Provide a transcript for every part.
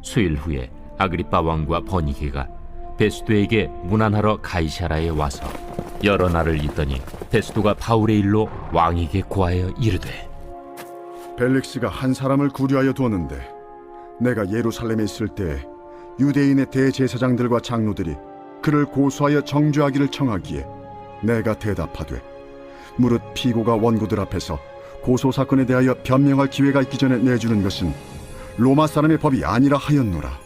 수일 후에 아그리빠 왕과 버니게가 베스도에게 문안하러 가이사라에 와서 여러 날을 있더니 베스도가 바울의 일로 왕에게 고하여 이르되, 벨릭스가 한 사람을 구류하여 두었는데 내가 예루살렘에 있을 때 유대인의 대제사장들과 장로들이 그를 고소하여 정죄하기를 청하기에 내가 대답하되, 무릇 피고가 원고들 앞에서 고소사건에 대하여 변명할 기회가 있기 전에 내주는 것은 로마 사람의 법이 아니라 하였노라.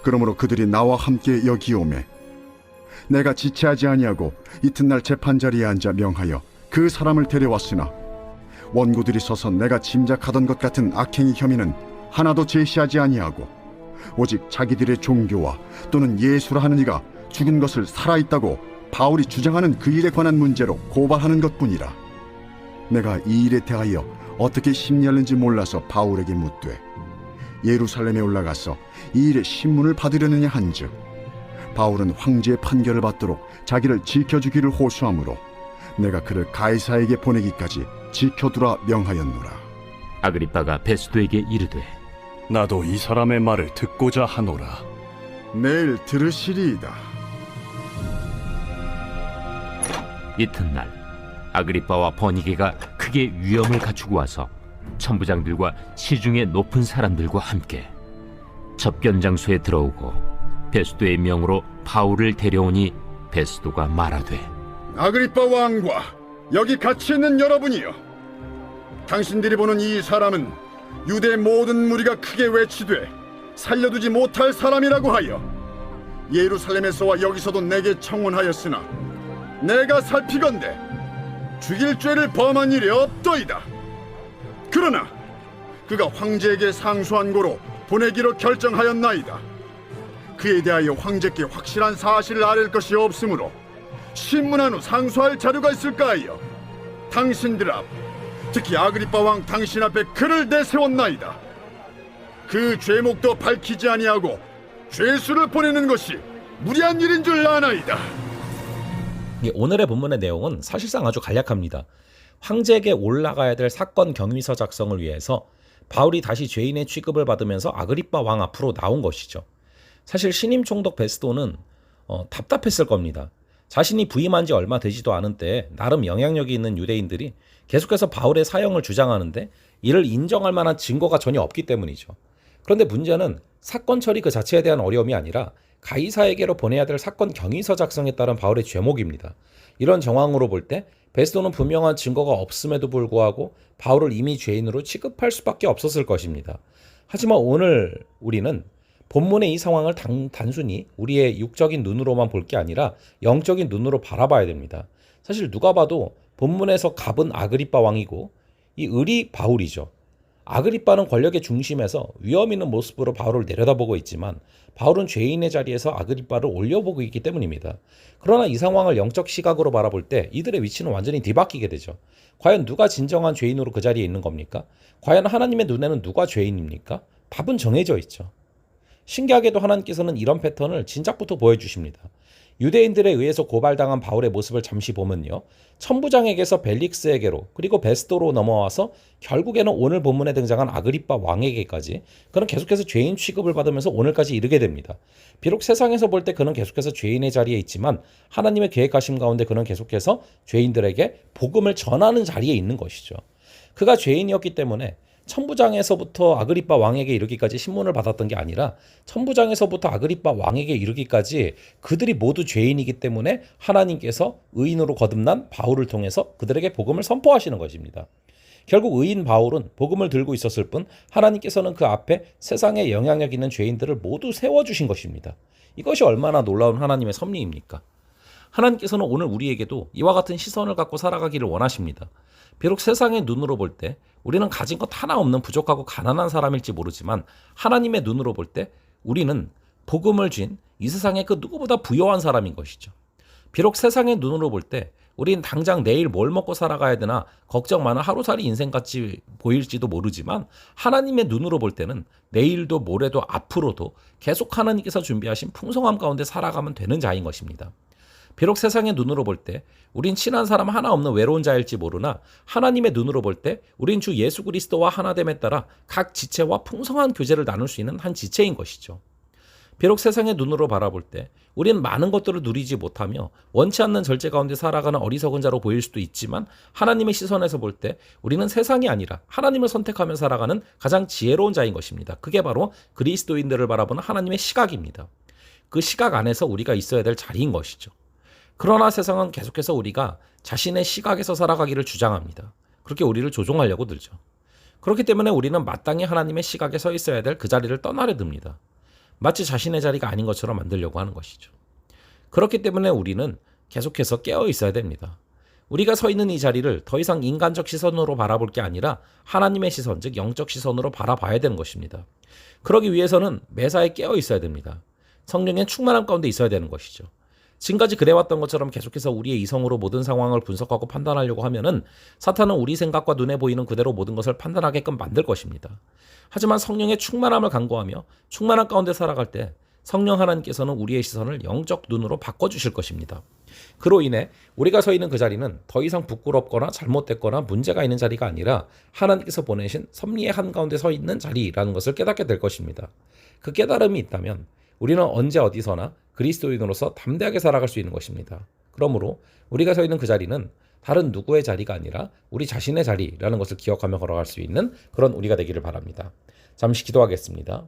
그러므로 그들이 나와 함께 여기 오매 내가 지체하지 아니하고 이튿날 재판자리에 앉아 명하여 그 사람을 데려왔으나 원고들이 서서 내가 짐작하던 것 같은 악행의 혐의는 하나도 제시하지 아니하고 오직 자기들의 종교와 또는 예수라 하는 이가 죽은 것을 살아있다고 바울이 주장하는 그 일에 관한 문제로 고발하는 것뿐이라. 내가 이 일에 대하여 어떻게 심리하는지 몰라서 바울에게 묻되, 예루살렘에 올라가서 이 일의 신문을 받으려느냐 한즉, 바울은 황제의 판결을 받도록 자기를 지켜주기를 호소하므로 내가 그를 가이사에게 보내기까지 지켜두라 명하였노라. 아그리빠가 베스도에게 이르되, 나도 이 사람의 말을 듣고자 하노라. 내일 들으시리이다. 이튿날 아그리빠와 버니게가 크게 위엄을 갖추고 와서 천부장들과 시중의 높은 사람들과 함께 접견장소에 들어오고 베스도의 명으로 바울을 데려오니 베스도가 말하되, 아그리빠 왕과 여기 같이 있는 여러분이여, 당신들이 보는 이 사람은 유대 모든 무리가 크게 외치되 살려두지 못할 사람이라고 하여 예루살렘에서와 여기서도 내게 청혼하였으나 내가 살피건대 죽일 죄를 범한 일이 없더이다. 그러나 그가 황제에게 상소한 고로 보내기로 결정하였나이다. 그에 대하여 황제께 확실한 사실을 아랠 것이 없으므로 신문한 후 상소할 자료가 있을까 하여 당신들 앞, 특히 아그리빠 왕 당신 앞에 그를 내세웠나이다. 그 죄목도 밝히지 아니하고 죄수를 보내는 것이 무리한 일인 줄 아나이다. 오늘의 본문의 내용은 사실상 아주 간략합니다. 황제에게 올라가야 될 사건 경위서 작성을 위해서 바울이 다시 죄인의 취급을 받으면서 아그리빠 왕 앞으로 나온 것이죠. 사실 신임 총독 베스도는 답답했을 겁니다. 자신이 부임한 지 얼마 되지도 않은 때 나름 영향력이 있는 유대인들이 계속해서 바울의 사형을 주장하는데 이를 인정할 만한 증거가 전혀 없기 때문이죠. 그런데 문제는 사건 처리 그 자체에 대한 어려움이 아니라 가이사에게로 보내야 될 사건 경위서 작성에 따른 바울의 죄목입니다. 이런 정황으로 볼 때 베스도는 분명한 증거가 없음에도 불구하고 바울을 이미 죄인으로 취급할 수밖에 없었을 것입니다. 하지만 오늘 우리는 본문의 이 상황을 단순히 우리의 육적인 눈으로만 볼 게 아니라 영적인 눈으로 바라봐야 됩니다. 사실 누가 봐도 본문에서 갑은 아그리빠 왕이고 이 을이 바울이죠. 아그리빠는 권력의 중심에서 위험 있는 모습으로 바울을 내려다보고 있지만 바울은 죄인의 자리에서 아그리빠를 올려보고 있기 때문입니다. 그러나 이 상황을 영적 시각으로 바라볼 때 이들의 위치는 완전히 뒤바뀌게 되죠. 과연 누가 진정한 죄인으로 그 자리에 있는 겁니까? 과연 하나님의 눈에는 누가 죄인입니까? 답은 정해져 있죠. 신기하게도 하나님께서는 이런 패턴을 진작부터 보여주십니다. 유대인들에 의해서 고발당한 바울의 모습을 잠시 보면요, 천부장에게서 벨릭스에게로 그리고 베스도로 넘어와서 결국에는 오늘 본문에 등장한 아그리빠 왕에게까지 그는 계속해서 죄인 취급을 받으면서 오늘까지 이르게 됩니다. 비록 세상에서 볼 때 그는 계속해서 죄인의 자리에 있지만 하나님의 계획하심 가운데 그는 계속해서 죄인들에게 복음을 전하는 자리에 있는 것이죠. 그가 죄인이었기 때문에 천부장에서부터 아그리빠 왕에게 이르기까지 신문을 받았던 게 아니라 천부장에서부터 아그리빠 왕에게 이르기까지 그들이 모두 죄인이기 때문에 하나님께서 의인으로 거듭난 바울을 통해서 그들에게 복음을 선포하시는 것입니다. 결국 의인 바울은 복음을 들고 있었을 뿐 하나님께서는 그 앞에 세상에 영향력 있는 죄인들을 모두 세워주신 것입니다. 이것이 얼마나 놀라운 하나님의 섭리입니까? 하나님께서는 오늘 우리에게도 이와 같은 시선을 갖고 살아가기를 원하십니다. 비록 세상의 눈으로 볼 때 우리는 가진 것 하나 없는 부족하고 가난한 사람일지 모르지만 하나님의 눈으로 볼 때 우리는 복음을 쥔 이 세상의 그 누구보다 부요한 사람인 것이죠. 비록 세상의 눈으로 볼 때 우린 당장 내일 뭘 먹고 살아가야 되나 걱정 많은 하루살이 인생같이 보일지도 모르지만 하나님의 눈으로 볼 때는 내일도 모레도 앞으로도 계속 하나님께서 준비하신 풍성함 가운데 살아가면 되는 자인 것입니다. 비록 세상의 눈으로 볼 때 우린 친한 사람 하나 없는 외로운 자일지 모르나 하나님의 눈으로 볼 때 우린 주 예수 그리스도와 하나됨에 따라 각 지체와 풍성한 교제를 나눌 수 있는 한 지체인 것이죠. 비록 세상의 눈으로 바라볼 때 우리는 많은 것들을 누리지 못하며 원치 않는 절제 가운데 살아가는 어리석은 자로 보일 수도 있지만 하나님의 시선에서 볼 때 우리는 세상이 아니라 하나님을 선택하며 살아가는 가장 지혜로운 자인 것입니다. 그게 바로 그리스도인들을 바라보는 하나님의 시각입니다. 그 시각 안에서 우리가 있어야 될 자리인 것이죠. 그러나 세상은 계속해서 우리가 자신의 시각에서 살아가기를 주장합니다. 그렇게 우리를 조종하려고 들죠. 그렇기 때문에 우리는 마땅히 하나님의 시각에 서 있어야 될 그 자리를 떠나려 듭니다. 마치 자신의 자리가 아닌 것처럼 만들려고 하는 것이죠. 그렇기 때문에 우리는 계속해서 깨어 있어야 됩니다. 우리가 서 있는 이 자리를 더 이상 인간적 시선으로 바라볼 게 아니라 하나님의 시선, 즉 영적 시선으로 바라봐야 되는 것입니다. 그러기 위해서는 매사에 깨어 있어야 됩니다. 성령의 충만함 가운데 있어야 되는 것이죠. 지금까지 그래왔던 것처럼 계속해서 우리의 이성으로 모든 상황을 분석하고 판단하려고 하면은 사탄은 우리 생각과 눈에 보이는 그대로 모든 것을 판단하게끔 만들 것입니다. 하지만 성령의 충만함을 간구하며 충만함 가운데 살아갈 때 성령 하나님께서는 우리의 시선을 영적 눈으로 바꿔주실 것입니다. 그로 인해 우리가 서 있는 그 자리는 더 이상 부끄럽거나 잘못됐거나 문제가 있는 자리가 아니라 하나님께서 보내신 섭리의 한가운데 서 있는 자리라는 것을 깨닫게 될 것입니다. 그 깨달음이 있다면 우리는 언제 어디서나 그리스도인으로서 담대하게 살아갈 수 있는 것입니다. 그러므로 우리가 서 있는 그 자리는 다른 누구의 자리가 아니라 우리 자신의 자리라는 것을 기억하며 걸어갈 수 있는 그런 우리가 되기를 바랍니다. 잠시 기도하겠습니다.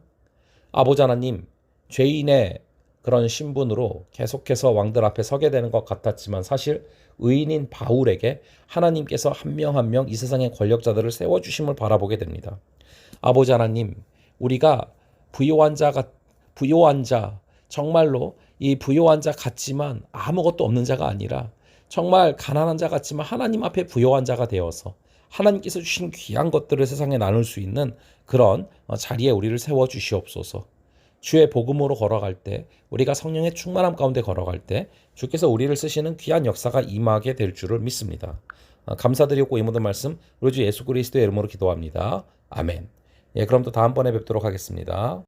아버지 하나님, 죄인의 그런 신분으로 계속해서 왕들 앞에 서게 되는 것 같았지만 사실 의인인 바울에게 하나님께서 한 명 한 명 이 세상의 권력자들을 세워주심을 바라보게 됩니다. 아버지 하나님, 우리가 부요한 자, 정말로 이 부요한 자 같지만 아무것도 없는 자가 아니라 정말 가난한 자 같지만 하나님 앞에 부요한 자가 되어서 하나님께서 주신 귀한 것들을 세상에 나눌 수 있는 그런 자리에 우리를 세워주시옵소서. 주의 복음으로 걸어갈 때, 우리가 성령의 충만함 가운데 걸어갈 때 주께서 우리를 쓰시는 귀한 역사가 임하게 될 줄을 믿습니다. 감사드리고 이 모든 말씀 우리 주 예수 그리스도의 이름으로 기도합니다. 아멘. 그럼 또 다음번에 뵙도록 하겠습니다.